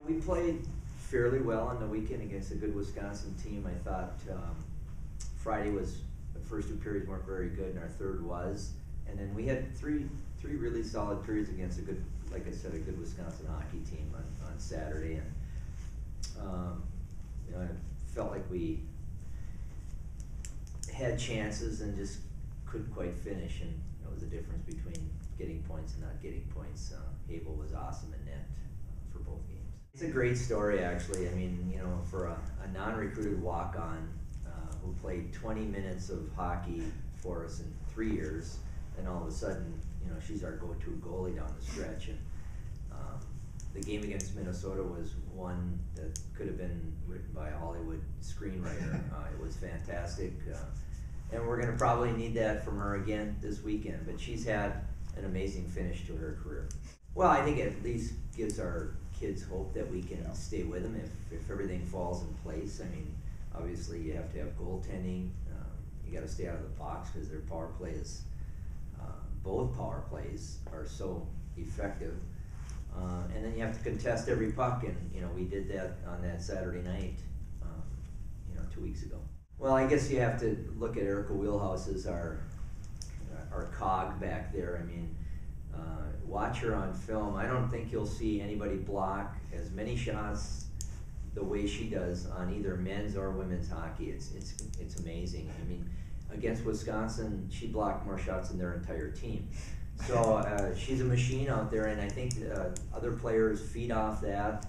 We played fairly well on the weekend against a good Wisconsin team. I thought Friday was, the first two periods weren't very good, and our third was. And then we had three really solid periods against a good, like I said, a good Wisconsin hockey team on Saturday. And you know, I felt like we had chances and just couldn't quite finish. And it was the difference between getting points and not getting points. Havel was awesome in net for both games. It's a great story, actually. I mean, you know, for a non-recruited walk-on who played 20 minutes of hockey for us in 3 years, and all of a sudden, you know, she's our go-to goalie down the stretch. And the game against Minnesota was one that could have been written by a Hollywood screenwriter. It was fantastic, and we're going to probably need that from her again this weekend. But she's had an amazing finish to her career. Well, I think it at least gives our kids hope that we can stay with them if everything falls in place. I mean, obviously you have to have goaltending. You got to stay out of the box because their power play is, both power plays are so effective. And then you have to contest every puck, and you know, we did that on that Saturday night, you know, 2 weeks ago. Well, I guess you have to look at Erica Wheelhouse as our cog back there. I mean, watch her on film. I don't think you'll see anybody block as many shots the way she does on either men's or women's hockey. It's amazing. I mean, against Wisconsin, she blocked more shots than their entire team. So she's a machine out there, and I think other players feed off that.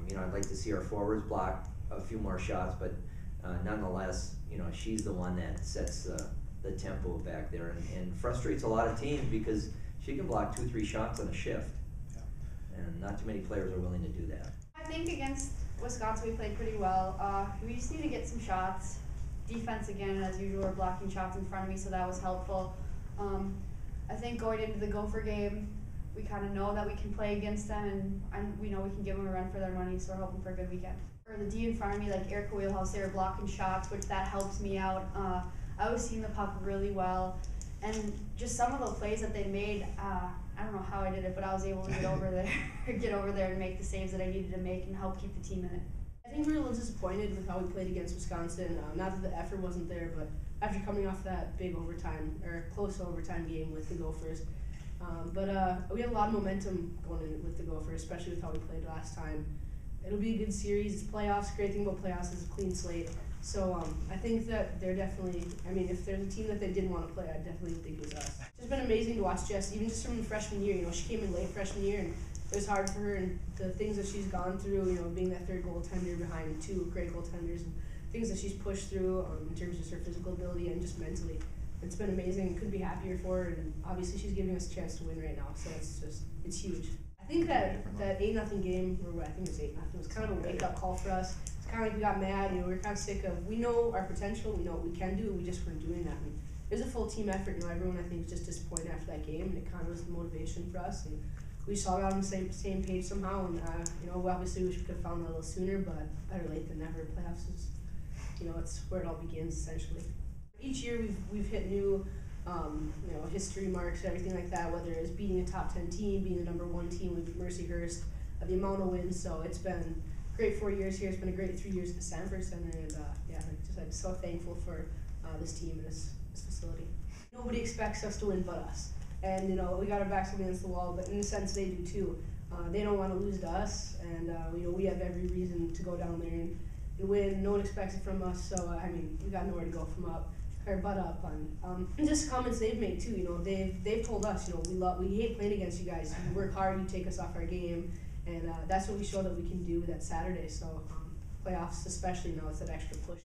You know, I'd like to see our forwards block a few more shots, but nonetheless, you know, she's the one that sets the tempo back there and frustrates a lot of teams because she can block 2-3 shots on a shift. Yeah. And not too many players are willing to do that. I think against Wisconsin we played pretty well. We just need to get some shots. Defense again, as usual, we're blocking shots in front of me, so that was helpful. I think going into the Gopher game, we kind of know that we can play against them, and we know we can give them a run for their money, so we're hoping for a good weekend. For the D in front of me, like Erica Wheelhouse, they were blocking shots, which that helps me out. I was seeing the puck really well, and just some of the plays that they made, I don't know how I did it, but I was able to get over there and make the saves that I needed to make and help keep the team in it. I think we were a little disappointed with how we played against Wisconsin. Not that the effort wasn't there, but after coming off that big overtime, or close overtime game with the Gophers. We had a lot of momentum going in with the Gophers, especially with how we played last time. It'll be a good series. It's playoffs. Great thing about playoffs is a clean slate. So I think that they're definitely, I mean, if there's a team that they didn't want to play, I definitely think it was us. It's been amazing to watch Jess, even just from the freshman year. You know, she came in late freshman year, and it was hard for her, and the things that she's gone through, you know, being that third goaltender behind 2 great goaltenders, and things that she's pushed through in terms of her physical ability and just mentally. It's been amazing. Couldn't be happier for her, and obviously she's giving us a chance to win right now, so it's huge. I think that 8-0 game, or I think it was 8-0, was kind of a wake-up call for us. It's kind of like we got mad, you know, we were kind of sick of, we know our potential, we know what we can do, we just weren't doing that. And it was a full team effort, you know, everyone I think was just disappointed after that game, and it kind of was the motivation for us. And we just all got on the same page somehow, and you know, obviously wish we could have found that a little sooner, but better late than never. Playoffs is, you know, it's where it all begins essentially. Each year we've hit new, you know, history marks, everything like that. Whether it's beating a top 10 team, being the #1 team with Mercyhurst, the amount of wins. So it's been great 4 years here. It's been a great 3 years at the Sanford Center, and yeah, I'm so thankful for this team and this facility. Nobody expects us to win but us. And you know, we got our backs against the wall, but in a sense they do too. They don't want to lose to us, and you know, we have every reason to go down there and win. No one expects it from us, so I mean, we got nowhere to go from up, or butt up. And just comments they've made too. You know, they've told us, you know, we hate playing against you guys. You work hard, you take us off our game, and that's what we show that we can do that Saturday. So playoffs especially, you know, it's that extra push.